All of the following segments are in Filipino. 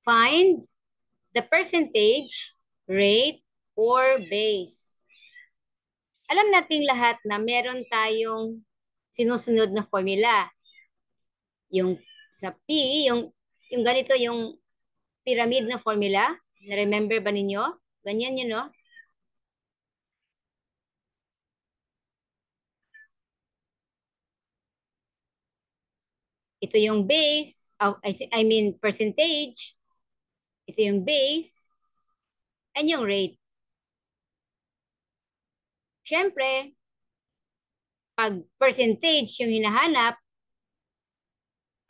Find the percentage, rate, or base. Alam nating lahat na meron tayong sinusunod na formula. Yung sa P, yung ganito, yung pyramid na formula. Na-remember ba ninyo? Ganyan yun, no? Ito yung base, I mean percentage. Ito yung base, and yung rate. Siyempre, pag percentage yung hinahanap,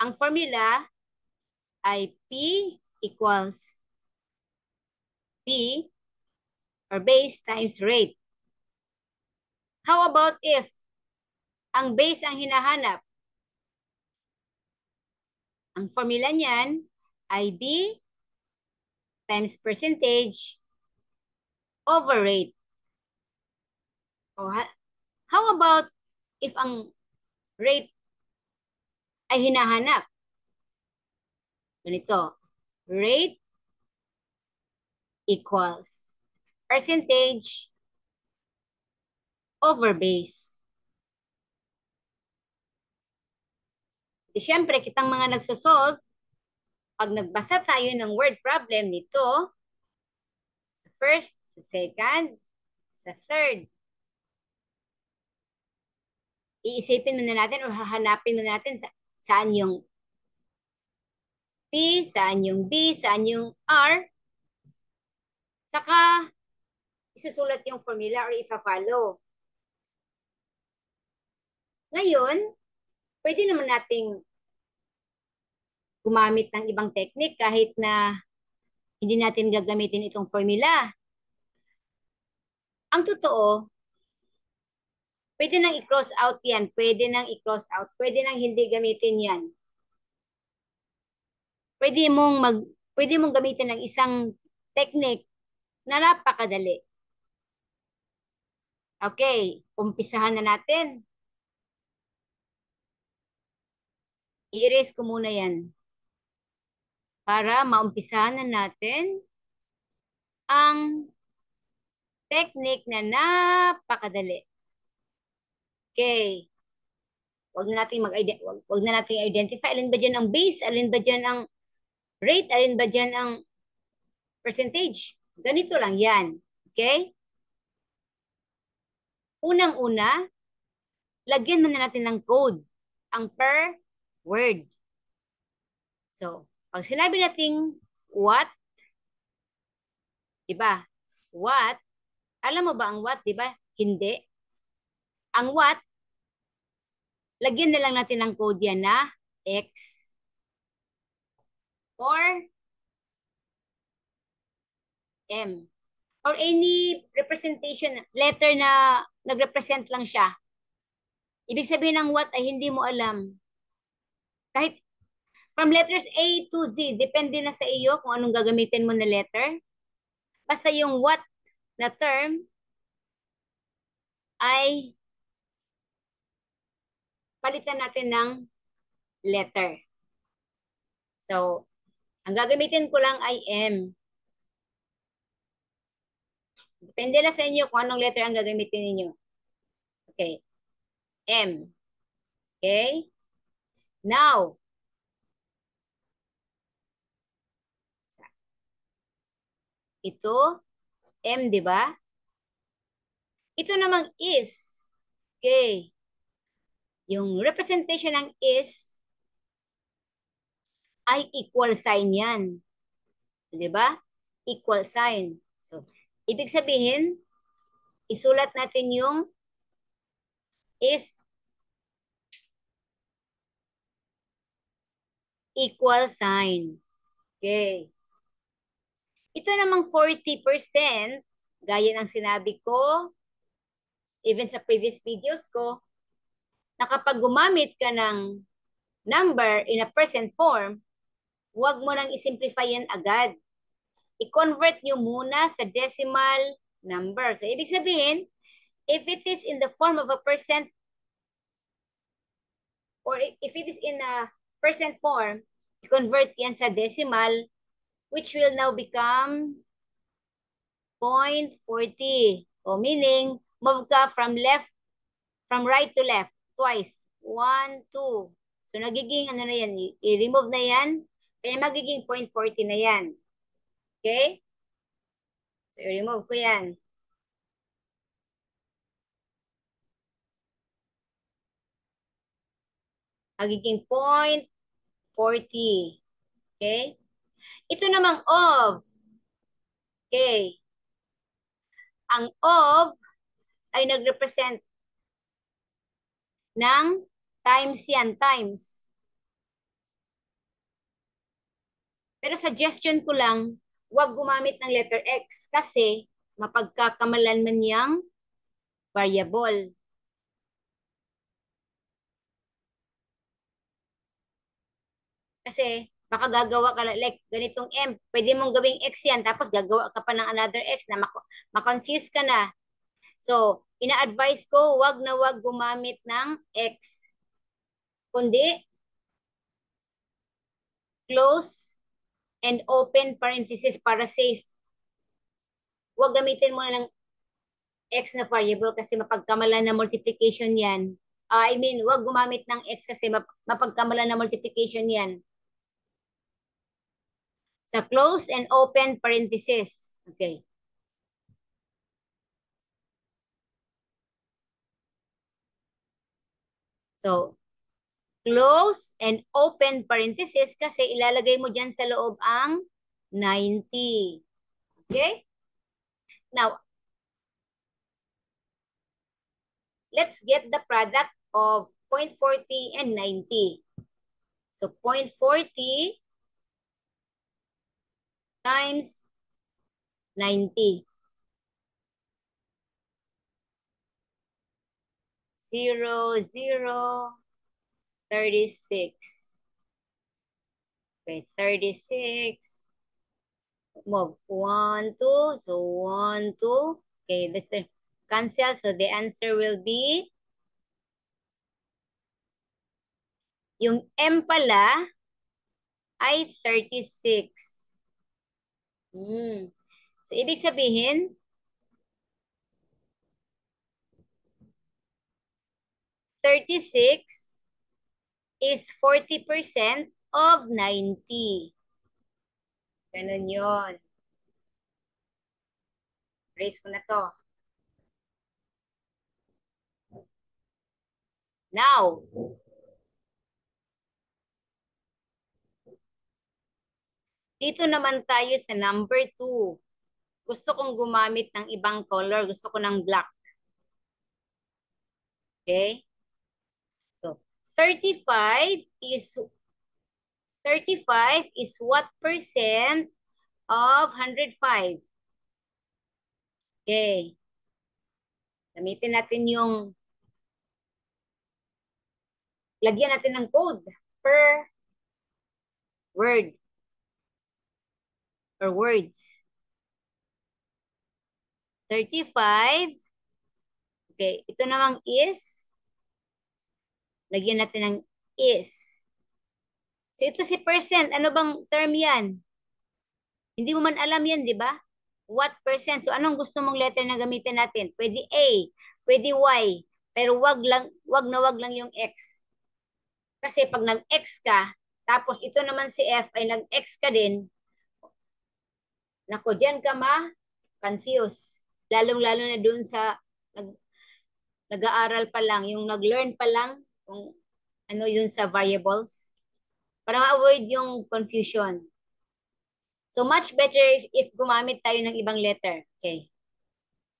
ang formula ay P equals P or base times rate. How about if ang base ang hinahanap? Ang formula niyan ay B times percentage over rate. O, how about if ang rate ay hinahanap? Ganito, rate equals percentage over base. Di syempre, kitang mga nagsosolve, pag nagbasa tayo ng word problem nito, sa first, sa second, sa third, iisipin muna natin o hahanapin muna natin saan yung P, saan yung B, saan yung R, saka isusulat yung formula or ipa-follow. Ngayon, pwede naman nating gumamit ng ibang technique kahit na hindi natin gagamitin itong formula. Ang totoo, pwede nang i-cross out yan, pwede nang i-cross out, pwede nang hindi gamitin yan. Pwede mong gamitin ng isang technique na napakadali. Okay, umpisahan na natin. I-erase ko muna yan para maumpisahan na natin ang technique na napakadali. Okay. Wag na nating identify alin ba diyan ang base, alin ba diyan ang rate, alin ba diyan ang percentage. Ganito lang 'yan. Okay? Unang-una, lagyan muna natin ng code ang per word. So, pag sinabi nating what, 'di ba? What? Alam mo ba ang what, 'di ba? Hindi. Ang what, lagyan na lang natin ng code yan na X or M or any representation letter na nagrepresent lang siya. Ibig sabihin ng what ay hindi mo alam. Kahit from letters A to Z, depende na sa iyo kung anong gagamitin mo na letter. Basta yung what na term ay palitan natin ng letter. So, ang gagamitin ko lang ay M. Depende na sa inyo kung anong letter ang gagamitin ninyo. Okay. M. Okay? Now, ito, M, di ba? Ito namang is. Okay. Yung representation ng is ay equal sign yan. Di ba? Equal sign. So, ibig sabihin, isulat natin yung is equal sign. Okay. Ito namang 40%, gaya ng sinabi ko, even sa previous videos ko, na kapag gumamit ka ng number in a percent form, huwag mo nang isimplify yan agad. I-convert nyo muna sa decimal number. So, ibig sabihin, if it is in the form of a percent, or if it is in a percent form, i-convert yan sa decimal, which will now become 0.40. O meaning, move ka from right to left, twice. 1, 2. So, nagiging, ano na yan, i-remove na yan. Kaya magiging 0.40 na yan. Okay? So, i-remove ko yan. Magiging 0.40. Okay? Ito namang of. Okay. Ang of ay nag-represent ng times yan, times. Pero suggestion ko lang, huwag gumamit ng letter X kasi mapagkakamalan man yang variable. Kasi baka gagawa ka like ganitong M, pwede mong gawing X yan, tapos gagawa ka pa ng another X na makonfuse ka na. So, ina-advise ko, wag na wag gumamit ng X. Kundi, close and open parenthesis para safe. Huwag gamitin mo ng X na variable kasi mapagkamalan na multiplication yan. I mean, huwag gumamit ng X kasi mapagkamalan na multiplication yan. Sa close and open parenthesis. Okay. So, close and open parenthesis kasi ilalagay mo dyan sa loob ang 90. Okay? Now, let's get the product of 0.40 and 90. So, 0.40 times 90. 0, 0, 36. Okay, 36. Move 1, 2. So 1, 2. Okay, this is cancel. So the answer will be yung M pala ay 36. So ibig sabihin 36 is 40% of 90. Ganun yun. Erase ko na to. Now, dito naman tayo sa number 2. Gusto kong gumamit ng ibang color. Gusto ko ng black. Okay? So, 35 is what percent of 105? Okay. Gamitin natin yung lagyan natin ng code per word or words. 35. Okay, ito namang is. Lagyan natin ng is. So ito si percent. Ano bang term yan? Hindi mo man alam yan, di ba? What percent? So anong gusto mong letter na gamitin natin? Pwede A, pwede Y, pero wag na wag lang yung X. Kasi pag nag-X ka, tapos ito naman si F ay nag-X ka din, nako, dyan ka ma-confuse. Lalong-lalo na dun sa nag-aaral pa lang, yung nag-learn pa lang, kung ano yun sa variables, para ma-avoid yung confusion. So much better if gumamit tayo ng ibang letter. Okay.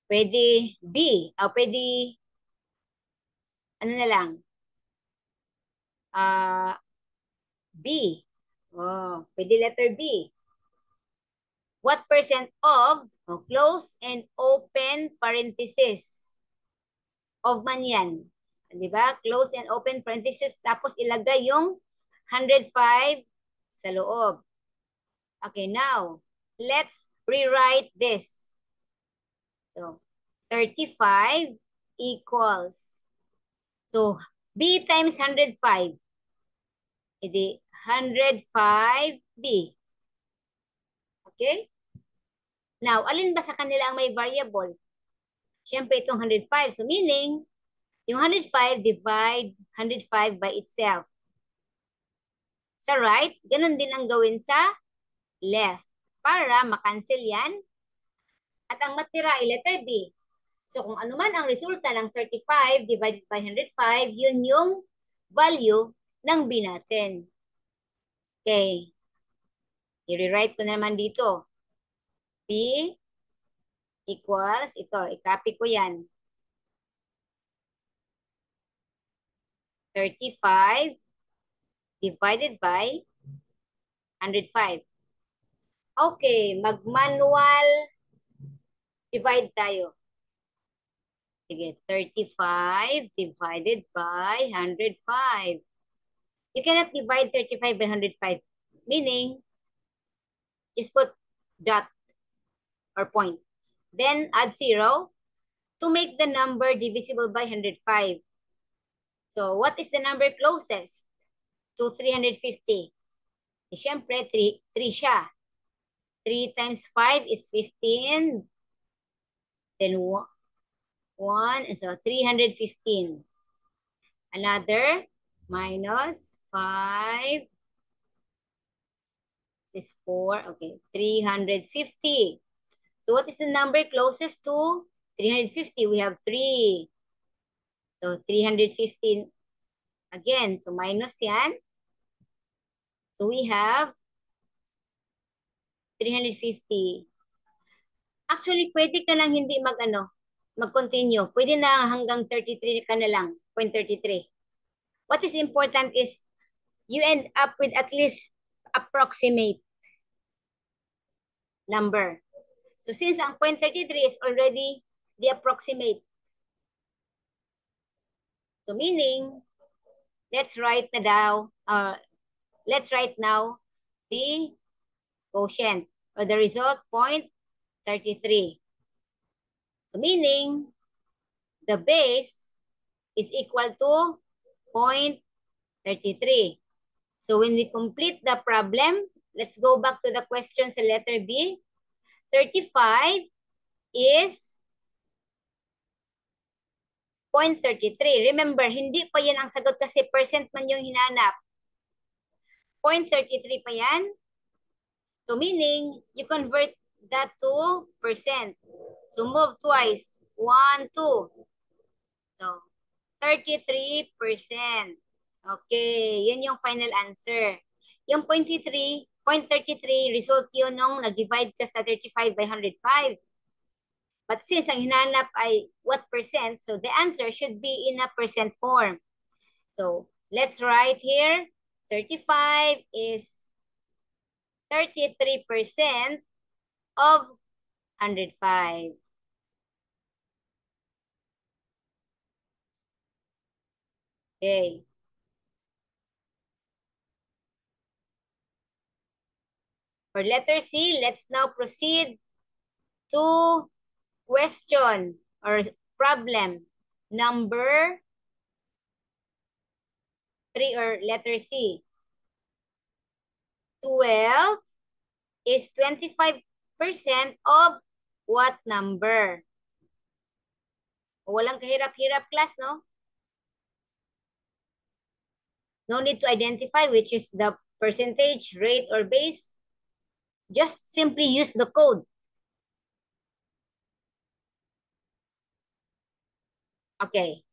Pwede B, o pwede, ano na lang, B. Oh, pwede letter B. What percent of, close and open parenthesis, of man yan. Di ba? Close and open parenthesis, tapos ilagay yung 105 sa loob. Okay, now, let's rewrite this. So, 35 equals, so, B times 105. Edi, 105B. Okay? Now, alin ba sa kanila ang may variable? Siyempre, itong 105. So, meaning, yung 105 divide 105 by itself. Sa right, ganun din ang gawin sa left. Para makancel yan. At ang matira ay letter B. So, kung ano man ang resulta ng 35 divided by 105, yun yung value ng B natin. Okay. I-rewrite ko na naman dito. B equals, ito, i-copy ko yan. 35 divided by 105. Okay, mag-manual divide tayo. Sige, 35 divided by 105. You cannot divide 35 by 105. Meaning, just put dot or point. Then add 0 to make the number divisible by 105. So, what is the number closest to 350? Eh, syempre, 3 siya. 3 times 5 is 15. Then 1, so 315. Another minus 5. This is 4. Okay, 350. So what is the number closest to 350? We have 3. So 315 again. So minus yan. So we have 350. Actually, pwede ka lang hindi mag-continue. Pwede na hanggang 33 ka na lang, 0.33. What is important is you end up with at least approximate number. So since ang 0.33 is already the approximate. So meaning, let's write now the quotient or the result 0.33. So meaning, the base is equal to 0.33. So when we complete the problem, let's go back to the question sa letter B. 35 is 0.33. Remember, hindi pa yan ang sagot kasi percent man yung hinanap. 0.33 pa yan. So meaning, you convert that to percent. So move twice. 1, 2. So 33%. Okay, yan yung final answer. Yung 0.33 result yun nung nag-divide ka sa 35 by 105. But since ang hinanap ay what percent, so the answer should be in a percent form. So let's write here, 35 is 33% of 105. Okay. For letter C, let's now proceed to question or problem number 3 or letter C. 12 is 25% of what number? Walang kahirap-hirap class, no? No need to identify which is the percentage, rate, or base. Just simply use the code. Okay.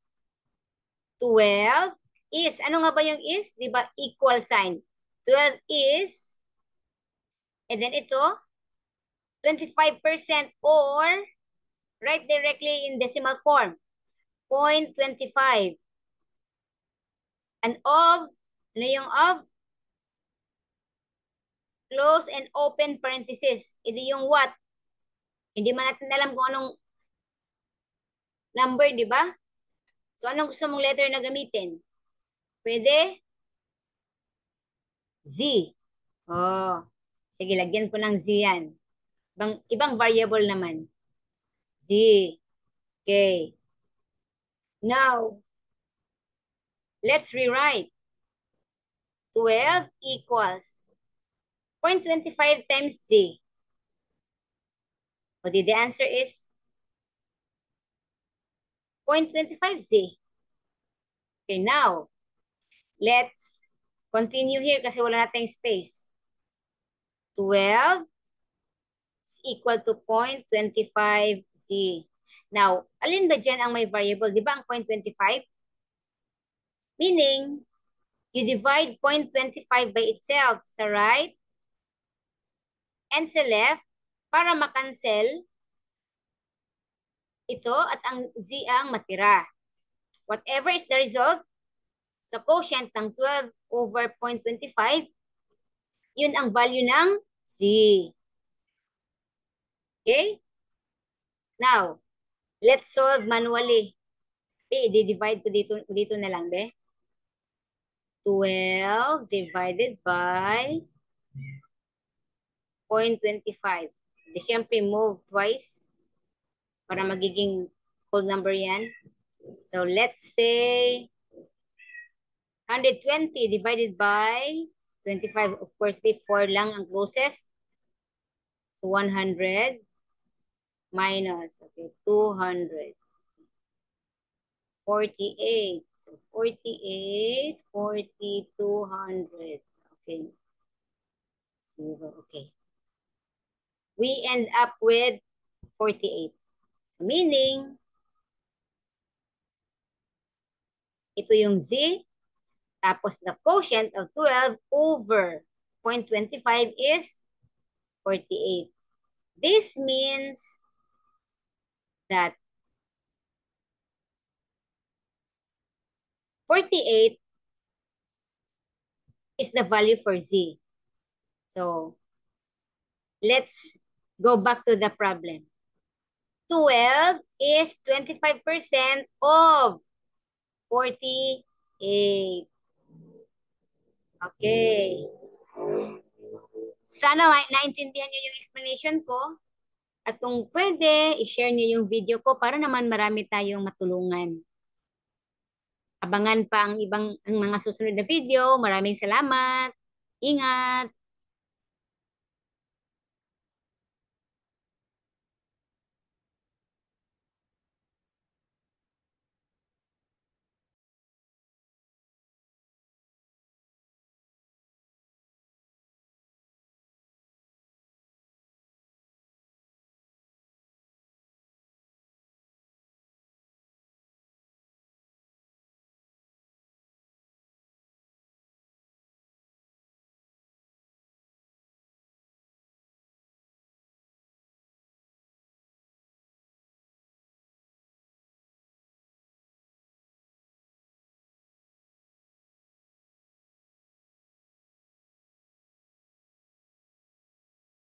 12 is, ano nga ba yung is? Di ba equal sign? 12 is, and then ito, 25% or write directly in decimal form. 0.25. And of, ano yung of? Close and open parenthesis. Ito yung what? Hindi man natin alam kung anong number, di ba? So, anong gusto mong letter na gamitin? Pwede? Z. Oh. Sige, lagyan ko ng Z yan. Ibang variable naman. Z. Okay. Now, let's rewrite. 12 equals 0.25 times Z. O the answer is 0.25Z. Okay, now, let's continue here kasi wala nating space. 12 is equal to 0.25Z. Now, alin ba dyan ang may variable? Di ba ang 0.25? Meaning, you divide 0.25 by itself sa right and sa left para makancel ito at ang Z ang matira. Whatever is the result sa quotient ng 12 over 0.25, yun ang value ng Z. Okay? Now, let's solve manually. I-divide ko dito na lang, be. 12 divided by 0.25. Di syempre move twice para magiging whole number yan. So let's say 120 divided by 25. Of course, before lang ang closest. So 100 minus, okay, 200. 48. So 48, 40, 200. Okay. 0. Okay. We end up with 48. So meaning, ito yung Z, tapos the quotient of 12 over 0.25 is 48. This means that 48 is the value for Z. So, let's go back to the problem. 12 is 25% of 48. Okay. Sana naintindihan niyo yung explanation ko. At kung pwede, i-share niyo yung video ko para naman marami tayong matulungan. Abangan pa ang mga susunod na video. Maraming salamat. Ingat!